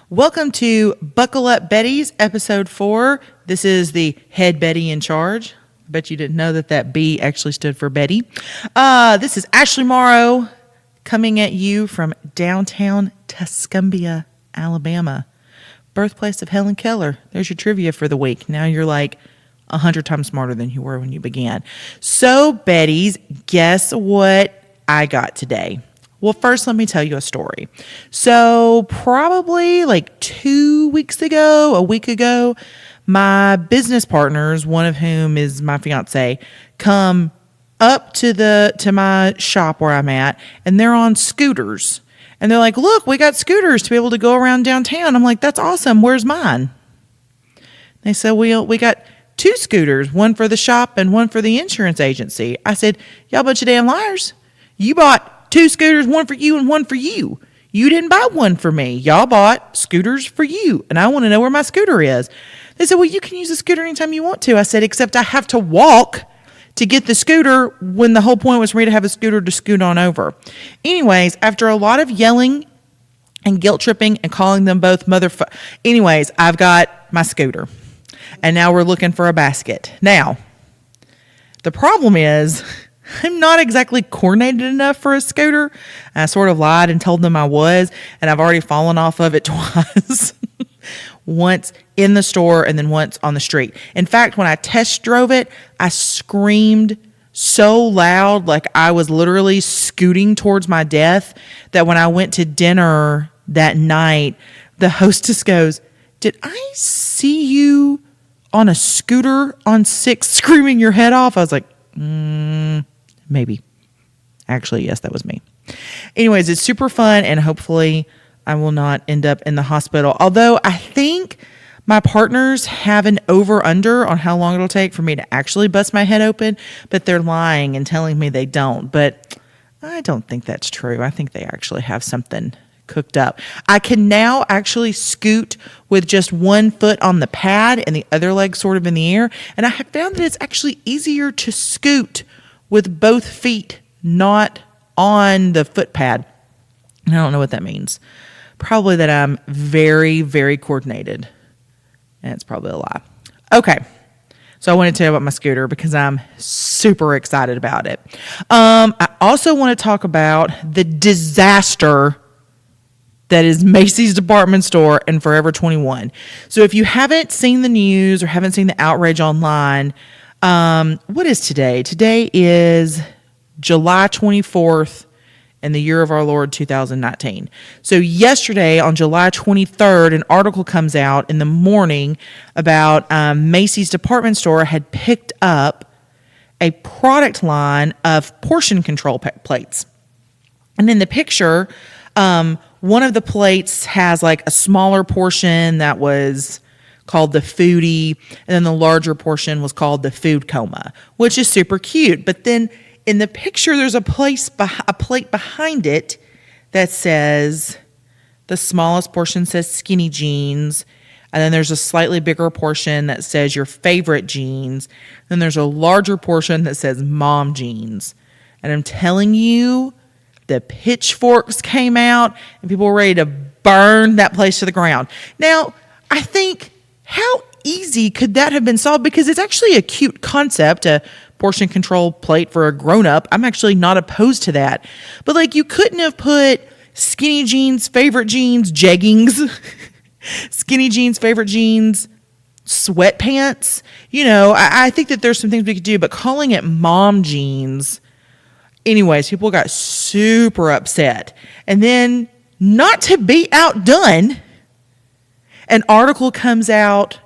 Welcome to Buckle Up Betties, episode 4. This is the head Betty in charge. I bet you didn't know that B actually stood for Betty. This is Ashley Morrow coming at you from downtown Tuscumbia, Alabama, birthplace of Helen Keller. There's your trivia for the week. Now you're like 100 times smarter than you were when you began. So, Betties, guess what I got today? Well, first, let me tell you a story. So probably like a week ago, my business partners, one of whom is my fiance, come up to my shop where I'm at, and they're on scooters. And they're like, look, we got scooters to be able to go around downtown. I'm like, that's awesome. Where's mine? They said, we got 2 scooters, one for the shop and one for the insurance agency. I said, y'all bunch of damn liars. You bought 2 scooters, one for you and one for you. You didn't buy one for me. Y'all bought scooters for you, and I want to know where my scooter is. They said, well, you can use the scooter anytime you want to. I said, except I have to walk to get the scooter when the whole point was for me to have a scooter to scoot on over. Anyways, after a lot of yelling and guilt tripping and calling them both anyways, I've got my scooter, and now we're looking for a basket. Now, the problem is I'm not exactly coordinated enough for a scooter. I sort of lied and told them I was, and I've already fallen off of it twice. Once in the store and then once on the street. In fact, when I test drove it, I screamed so loud, like I was literally scooting towards my death, that when I went to dinner that night, the hostess goes, did I see you on a scooter on 6 screaming your head off? I was like, maybe. Actually, yes, that was me. Anyways, it's super fun, and hopefully I will not end up in the hospital. Although I think my partners have an over-under on how long it'll take for me to actually bust my head open, but they're lying and telling me they don't. But I don't think that's true. I think they actually have something cooked up. I can now actually scoot with just one foot on the pad and the other leg sort of in the air, and I have found that it's actually easier to scoot with both feet not on the foot pad. I don't know what that means. Probably that I'm very, very coordinated. And it's probably a lie. Okay. So I wanted to tell you about my scooter because I'm super excited about it. I also want to talk about the disaster that is Macy's department store and Forever 21. So if you haven't seen the news or haven't seen the outrage online, what is today? Today is July 24th in the year of our Lord 2019. So yesterday on July 23rd, an article comes out in the morning about Macy's department store had picked up a product line of portion control plates. And in the picture, one of the plates has like a smaller portion that was called the foodie, and then the larger portion was called the food coma, which is super cute. But then in the picture, there's a plate behind it that says, the smallest portion says skinny jeans, and then there's a slightly bigger portion that says your favorite jeans, then there's a larger portion that says mom jeans. And I'm telling you, the pitchforks came out, and people were ready to burn that place to the ground. Now, I think, how easy could that have been solved? Because it's actually a cute concept, a portion control plate for a grown-up. I'm actually not opposed to that. But, like, you couldn't have put skinny jeans, favorite jeans, jeggings, skinny jeans, favorite jeans, sweatpants. You know, I think that there's some things we could do, but calling it mom jeans, anyways, people got super upset. And then, not to be outdone, an article comes out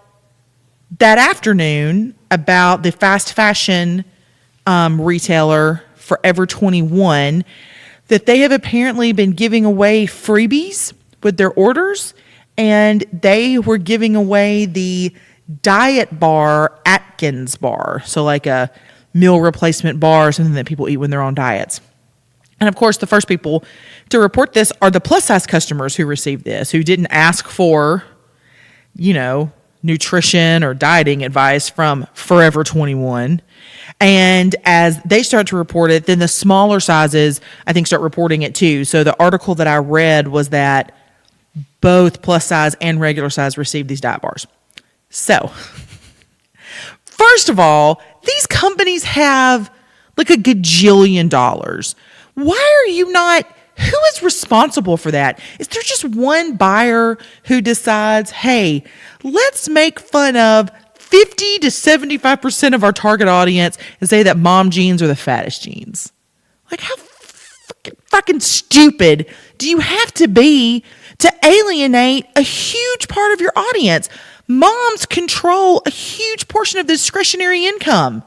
that afternoon about the fast fashion retailer Forever 21, that they have apparently been giving away freebies with their orders, and they were giving away the diet bar Atkins bar, so like a meal replacement bar or something that people eat when they're on diets. And of course, the first people to report this are the plus size customers who received this, who didn't ask for, nutrition or dieting advice from Forever 21. And as they start to report it, then the smaller sizes, I think, start reporting it too. So the article that I read was that both plus size and regular size receive these diet bars. So, first of all, these companies have like a gajillion dollars. Why are you not? Who is responsible for that? Is there just one buyer who decides, hey, let's make fun of 50 to 75% of our target audience and say that mom jeans are the fattest jeans? Like, how fucking stupid do you have to be to alienate a huge part of your audience? Moms control a huge portion of the discretionary income.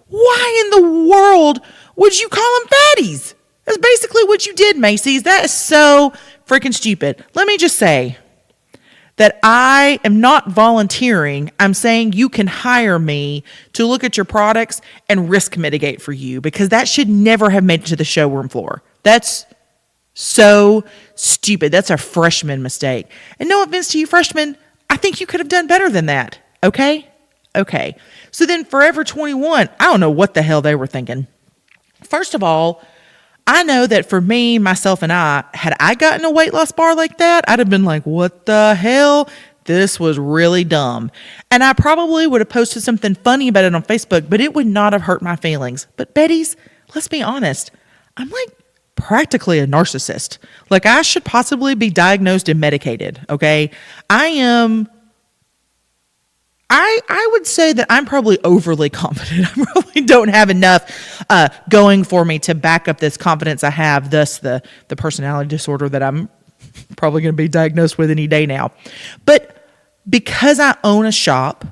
Why in the world would you call them fatties? That's basically what you did, Macy's. That is so freaking stupid. Let me just say that I am not volunteering. I'm saying you can hire me to look at your products and risk mitigate for you, because that should never have made it to the showroom floor. That's so stupid. That's a freshman mistake. And no offense to you freshmen, I think you could have done better than that. Okay? Okay. So then Forever 21, I don't know what the hell they were thinking. First of all, I know that for me, myself, and had I gotten a weight loss bar like that, I'd have been like, what the hell? This was really dumb. And I probably would have posted something funny about it on Facebook, but it would not have hurt my feelings. But Betty's, let's be honest, I'm like practically a narcissist. Like, I should possibly be diagnosed and medicated, okay? I would say that I'm probably overly confident. I probably don't have enough going for me to back up this confidence I have, thus the personality disorder that I'm probably going to be diagnosed with any day now. But because I own a shop,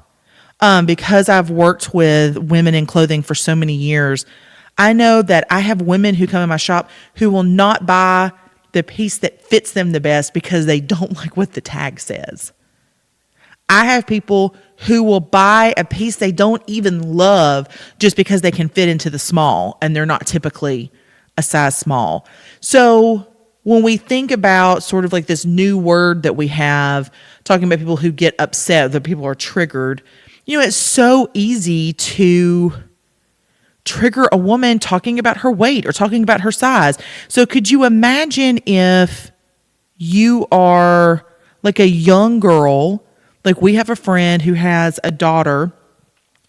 because I've worked with women in clothing for so many years, I know that I have women who come in my shop who will not buy the piece that fits them the best because they don't like what the tag says. I have people who will buy a piece they don't even love just because they can fit into the small, and they're not typically a size small. So when we think about sort of like this new word that we have, talking about people who get upset, that people are triggered, you know, it's so easy to trigger a woman talking about her weight or talking about her size. So could you imagine if you are like a young girl? Like, we have a friend who has a daughter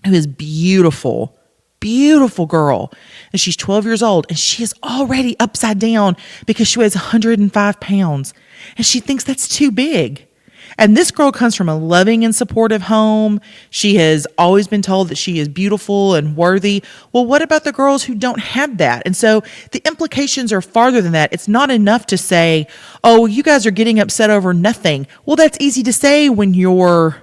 who is beautiful, beautiful girl. And she's 12 years old, and she is already upside down because she weighs 105 pounds. And she thinks that's too big. And this girl comes from a loving and supportive home. She has always been told that she is beautiful and worthy. Well, what about the girls who don't have that? And so the implications are farther than that. It's not enough to say, oh, you guys are getting upset over nothing. Well, that's easy to say when you're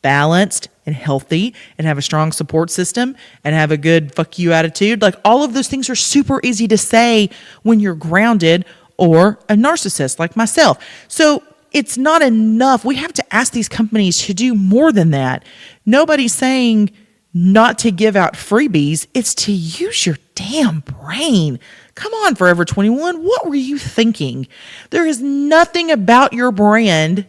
balanced and healthy and have a strong support system and have a good fuck you attitude. Like, all of those things are super easy to say when you're grounded or a narcissist like myself. So it's not enough. We have to ask these companies to do more than that. Nobody's saying not to give out freebies. It's to use your damn brain. Come on, Forever 21. What were you thinking? There is nothing about your brand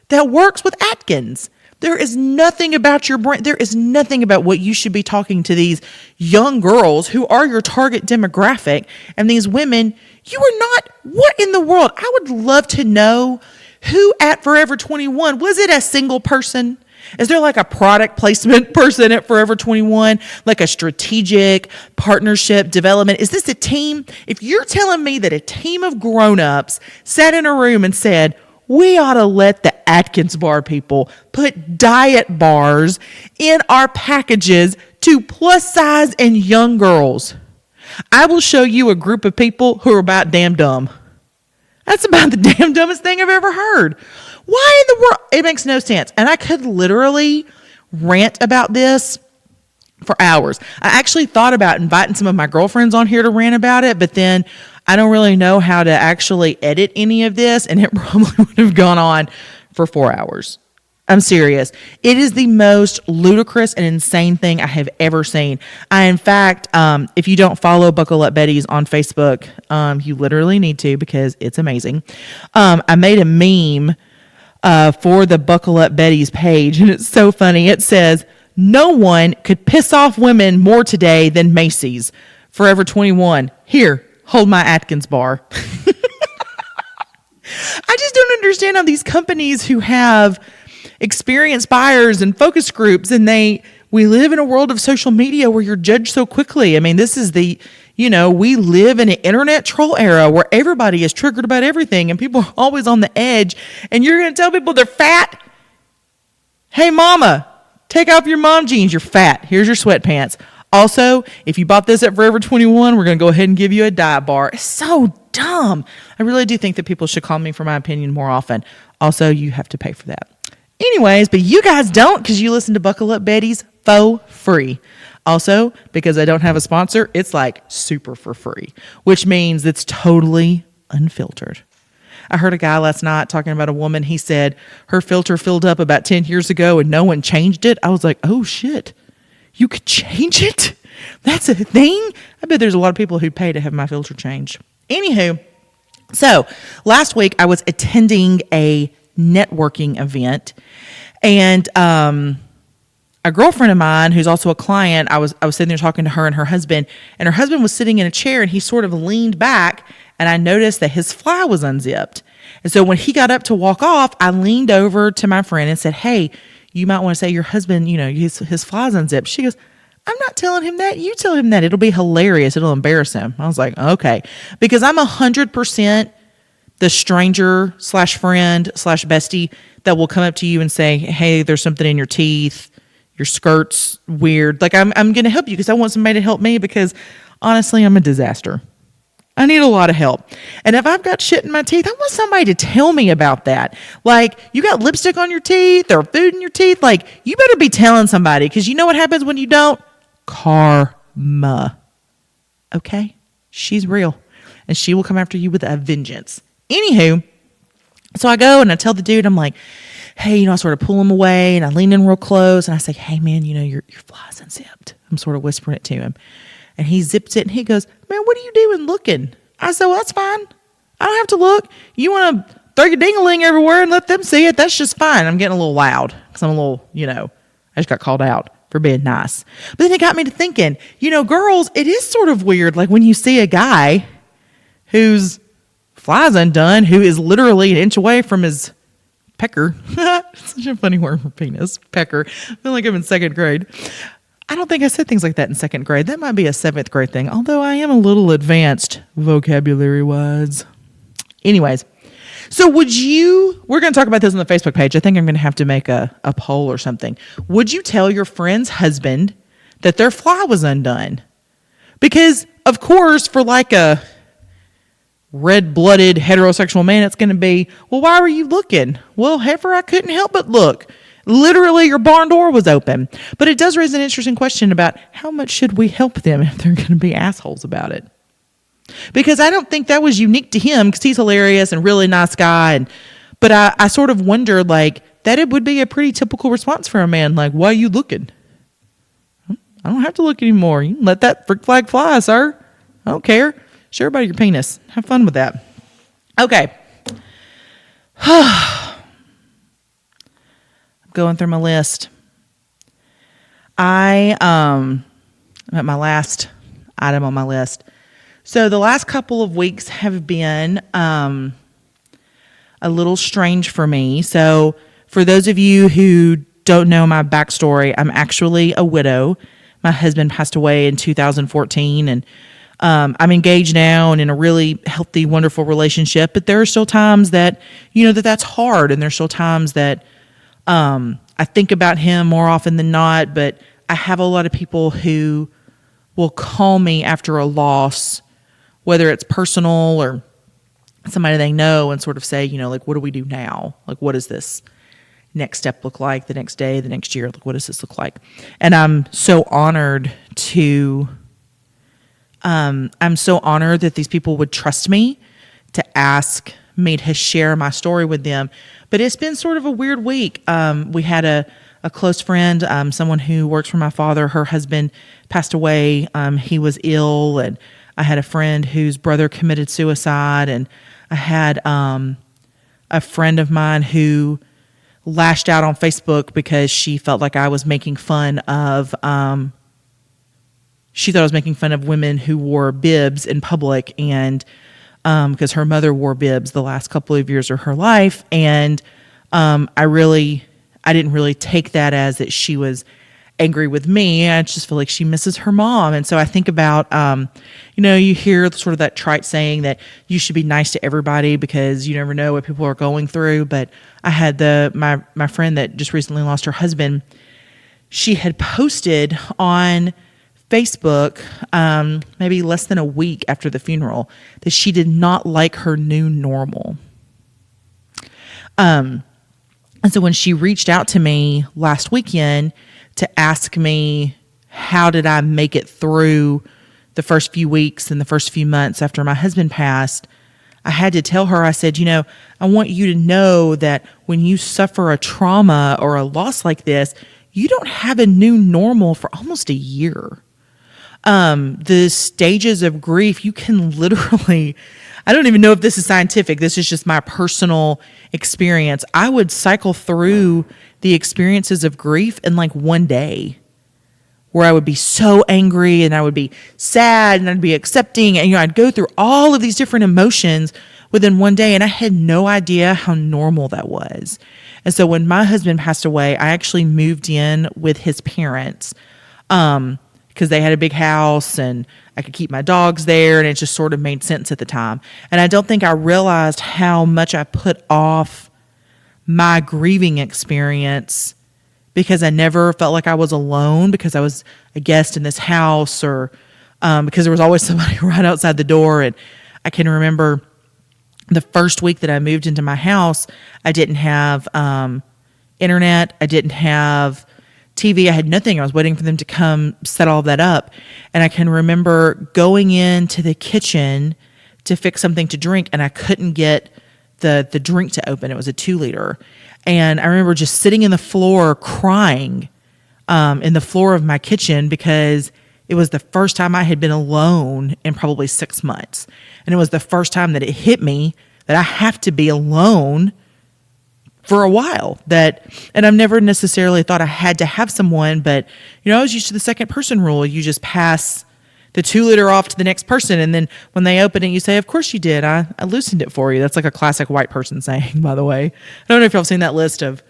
that works with Atkins. There is nothing about your brand. There is nothing about what you should be talking to these young girls who are your target demographic. And these women, you are not, what in the world? I would love to know who at Forever 21, was it a single person? Is there like a product placement person at Forever 21? Like a strategic partnership development? Is this a team? If you're telling me that a team of grown-ups sat in a room and said, we ought to let the Atkins bar people put diet bars in our packages to plus size and young girls, I will show you a group of people who are about damn dumb. That's about the damn dumbest thing I've ever heard. Why in the world? It makes no sense. And I could literally rant about this for hours. I actually thought about inviting some of my girlfriends on here to rant about it, but then I don't really know how to actually edit any of this, and it probably would have gone on for 4 hours. I'm serious. It is the most ludicrous and insane thing I have ever seen. In fact, if you don't follow Buckle Up Betties on Facebook, you literally need to, because it's amazing. I made a meme for the Buckle Up Betties page, and it's so funny. It says, no one could piss off women more today than Macy's. Forever 21. Here, hold my Atkins bar. I just don't understand how these companies who have experienced buyers and focus groups, and we live in a world of social media where you're judged so quickly. I mean, this is we live in an internet troll era where everybody is triggered about everything and people are always on the edge, and you're going to tell people they're fat? Hey, mama, take off your mom jeans. You're fat. Here's your sweatpants. Also, if you bought this at Forever 21, we're going to go ahead and give you a diet bar. It's so dumb. I really do think that people should call me for my opinion more often. Also, you have to pay for that. Anyways, but you guys don't, because you listen to Buckle Up Betties for free. Also, because I don't have a sponsor, it's like super for free, which means it's totally unfiltered. I heard a guy last night talking about a woman. He said her filter filled up about 10 years ago and no one changed it. I was like, oh shit, you could change it? That's a thing? I bet there's a lot of people who'd pay to have my filter changed. Anywho, so last week I was attending a networking event, and a girlfriend of mine who's also a client, I was sitting there talking to her and her husband was sitting in a chair, and he sort of leaned back, and I noticed that his fly was unzipped. And so when he got up to walk off, I leaned over to my friend and said, hey, you might want to say your husband, his fly's unzipped. She goes, I'm not telling him that. You tell him that. It'll be hilarious. It'll embarrass him. I was like, okay. Because I'm 100% the stranger / friend / bestie that will come up to you and say, hey, there's something in your teeth. Your skirt's weird. Like, I'm going to help you because I want somebody to help me, because honestly, I'm a disaster. I need a lot of help. And if I've got shit in my teeth, I want somebody to tell me about that. Like, you got lipstick on your teeth or food in your teeth. Like, you better be telling somebody, because you know what happens when you don't? Karma. Okay? She's real. And she will come after you with a vengeance. Anywho, so I go and I tell the dude, I'm like, hey, I sort of pull him away and I lean in real close and I say, hey man, your fly's unzipped. I'm sort of whispering it to him. And he zips it and he goes, man, what are you doing looking? I said, well, that's fine. I don't have to look. You want to throw your ding-a-ling everywhere and let them see it? That's just fine. I'm getting a little loud because I'm a little, I just got called out for being nice. But then it got me to thinking, girls, it is sort of weird. Like when you see a guy whose fly's undone, who is literally an inch away from his pecker. Such a funny word for penis. Pecker. I feel like I'm in second grade. I don't think I said things like that in second grade. That might be a seventh grade thing, although I am a little advanced vocabulary-wise. Anyways, so we're going to talk about this on the Facebook page. I think I'm going to have to make a poll or something. Would you tell your friend's husband that their fly was undone? Because, of course, for like a red-blooded heterosexual man, it's going to be, well, why were you looking? Well, heifer, I couldn't help but look. Literally, your barn door was open. But it does raise an interesting question about how much should we help them if they're going to be assholes about it? Because I don't think that was unique to him, because he's hilarious and really nice guy. But I sort of wonder, like, that it would be a pretty typical response for a man. Like, why are you looking? I don't have to look anymore. You can let that frick flag fly, sir. I don't care. Share about your penis. Have fun with that. Okay. I'm going through my list. I'm at my last item on my list. So the last couple of weeks have been a little strange for me. So for those of you who don't know my backstory, I'm actually a widow. My husband passed away in 2014, and I'm engaged now and in a really healthy, wonderful relationship. But there are still times that, that's hard. And there's still times that I think about him more often than not. But I have a lot of people who will call me after a loss, whether it's personal or somebody they know, and sort of say, like, what do we do now? Like, what does this next step look like? The next day, the next year? Like, what does this look like? And I'm so honored that these people would trust me to ask me to share my story with them. But it's been sort of a weird week. We had a close friend, someone who works for my father. Her husband passed away. He was ill, and I had a friend whose brother committed suicide, and I had a friend of mine who lashed out on Facebook because she felt like I was making fun of she thought I was making fun of women who wore bibs in public, and because her mother wore bibs the last couple of years of her life. And I didn't really take that as that she was angry with me. I just feel like she misses her mom. And so I think about, you hear sort of that trite saying that you should be nice to everybody because you never know what people are going through. But I had my friend that just recently lost her husband. She had posted on Facebook, maybe less than a week after the funeral, that she did not like her new normal. And so when she reached out to me last weekend to ask me how did I make it through the first few weeks and the first few months after my husband passed, I had to tell her, I said, I want you to know that when you suffer a trauma or a loss like this, you don't have a new normal for almost a year. The stages of grief, you can literally, I don't even know if this is scientific. This is just my personal experience. I would cycle through the experiences of grief in like one day, where I would be so angry and I would be sad and I'd be accepting. And, I'd go through all of these different emotions within one day. And I had no idea how normal that was. And so when my husband passed away, I actually moved in with his parents, because they had a big house and I could keep my dogs there, and it just sort of made sense at the time. And I don't think I realized how much I put off my grieving experience because I never felt like I was alone because I was a guest in this house, or because there was always somebody right outside the door. And I can remember the first week that I moved into my house, I didn't have internet. I didn't have TV. I had nothing. I was waiting for them to come set all of that up. And I can remember going into the kitchen to fix something to drink, and I couldn't get the drink to open. It was a 2-liter. And I remember just sitting in the floor crying in the floor of my kitchen because it was the first time I had been alone in probably 6 months. And it was the first time that it hit me that I have to be alone for a while. And I've never necessarily thought I had to have someone, but I was used to the second person rule. You just pass the 2-liter off to the next person, and then when they open it, you say, "Of course you did. I loosened it for you." That's like a classic white person saying, by the way. I don't know if y'all have seen that list of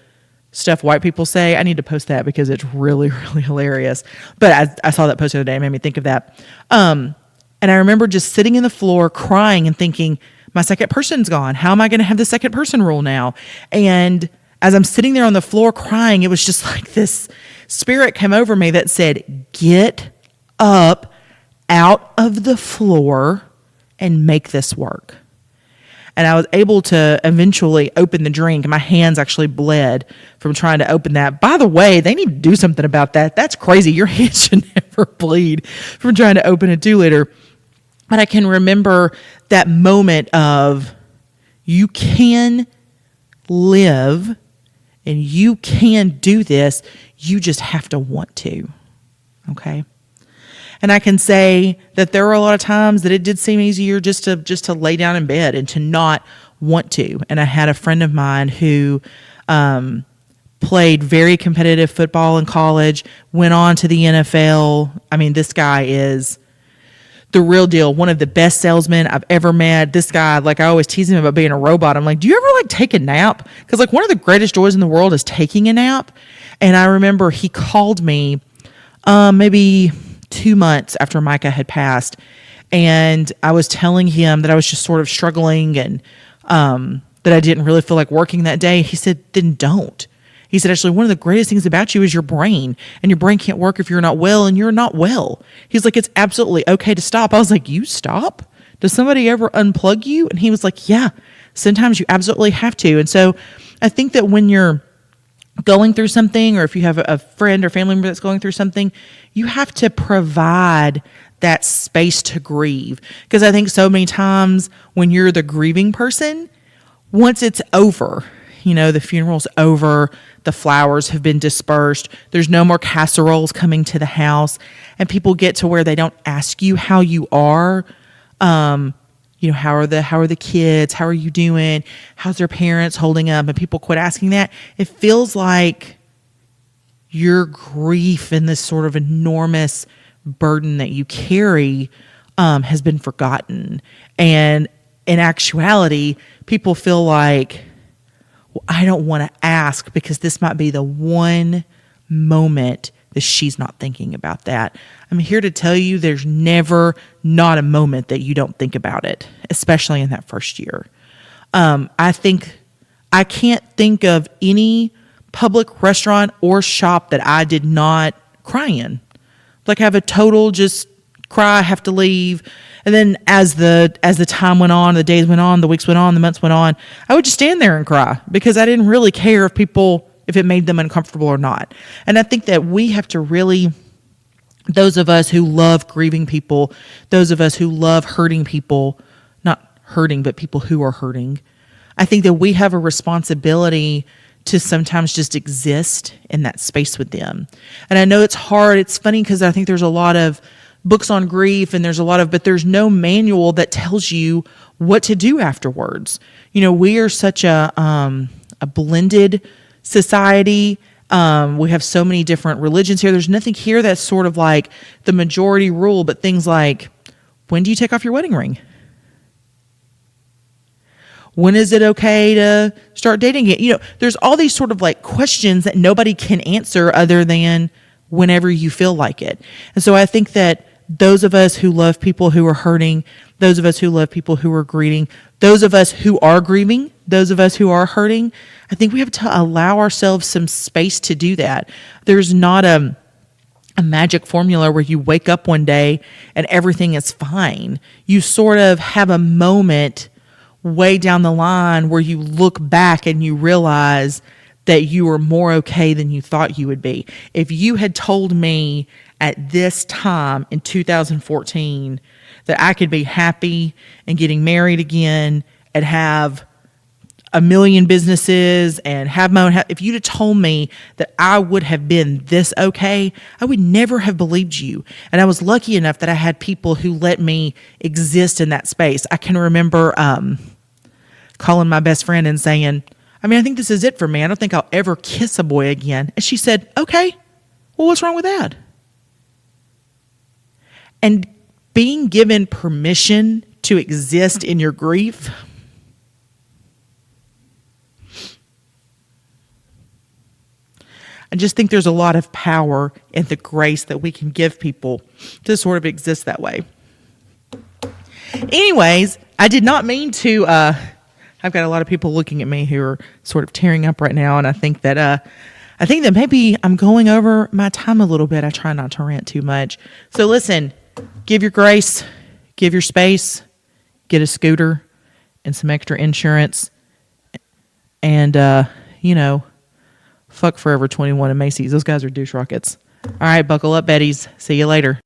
stuff white people say. I need to post that because it's really, really hilarious. But I saw that post the other day. It made me think of that. And I remember just sitting in the floor crying and thinking, my second person's gone. How am I going to have the second person rule now? And as I'm sitting there on the floor crying, it was just like this spirit came over me that said, "Get up out of the floor and make this work." And I was able to eventually open the drink. My hands actually bled from trying to open that. By the way, they need to do something about that. That's crazy. Your hands should never bleed from trying to open a 2-liter. But I can remember that moment of, you can live and you can do this. You just have to want to. Okay. And I can say that there were a lot of times that it did seem easier just to lay down in bed and to not want to. And I had a friend of mine who played very competitive football in college, went on to the NFL. I mean, this guy is the real deal. One of the best salesmen I've ever met. This guy, like, I always tease him about being a robot. I'm like, do you ever like take a nap? Because like one of the greatest joys in the world is taking a nap. And I remember he called me maybe 2 months after Micah had passed. And I was telling him that I was just sort of struggling and that I didn't really feel like working that day. He said, "Then don't." He said, "Actually, one of the greatest things about you is your brain, and your brain can't work if you're not well, and you're not well." He's like, "It's absolutely okay to stop." I was like, "You stop? Does somebody ever unplug you?" And he was like, "Yeah, sometimes you absolutely have to." And so I think that when you're going through something, or if you have a friend or family member that's going through something, you have to provide that space to grieve. Because I think so many times when you're the grieving person, once it's over, the funeral's over, the flowers have been dispersed, there's no more casseroles coming to the house, and people get to where they don't ask you how you are. How are the kids? How are you doing? How's their parents holding up? And people quit asking that. It feels like your grief and this sort of enormous burden that you carry has been forgotten. And in actuality, people feel like, well, I don't want to ask because this might be the one moment that she's not thinking about that. I'm here to tell you there's never not a moment that you don't think about it, especially in that first year. I can't think of any public restaurant or shop that I did not cry in. Like have a total just cry, have to leave. And then as the time went on, the days went on, the weeks went on, the months went on, I would just stand there and cry because I didn't really care if it made them uncomfortable or not. And I think that we have to really, those of us who love grieving people, those of us who love hurting people, not hurting, but people who are hurting, I think that we have a responsibility to sometimes just exist in that space with them. And I know it's hard. It's funny because I think there's a lot of books on grief and but there's no manual that tells you what to do afterwards. You know, we are such a blended society. We have so many different religions here. There's nothing here that's sort of like the majority rule, but things like, when do you take off your wedding ring? When is it okay to start dating it? You know, there's all these sort of like questions that nobody can answer other than whenever you feel like it. And so I think that those of us who love people who are hurting, those of us who love people who are grieving, those of us who are grieving, those of us who are hurting, I think we have to allow ourselves some space to do that. There's not a magic formula where you wake up one day and everything is fine. You sort of have a moment way down the line where you look back and you realize that you were more okay than you thought you would be. If you had told me at this time in 2014 that I could be happy and getting married again and have a million businesses and have my own if you'd have told me that I would have been this okay, I would never have believed you. And I was lucky enough that I had people who let me exist in that space. I can remember calling my best friend and saying, I think this is it for me. I don't think I'll ever kiss a boy again. And she said, okay, well, what's wrong with that? And being given permission to exist in your grief, I just think there's a lot of power in the grace that we can give people to sort of exist that way. Anyways, I did not mean to, I've got a lot of people looking at me who are sort of tearing up right now. And I think that maybe I'm going over my time a little bit. I try not to rant too much. So listen, give your grace, give your space, get a scooter and some extra insurance. And, fuck Forever 21 and Macy's. Those guys are douche rockets. All right, buckle up, Betties. See you later.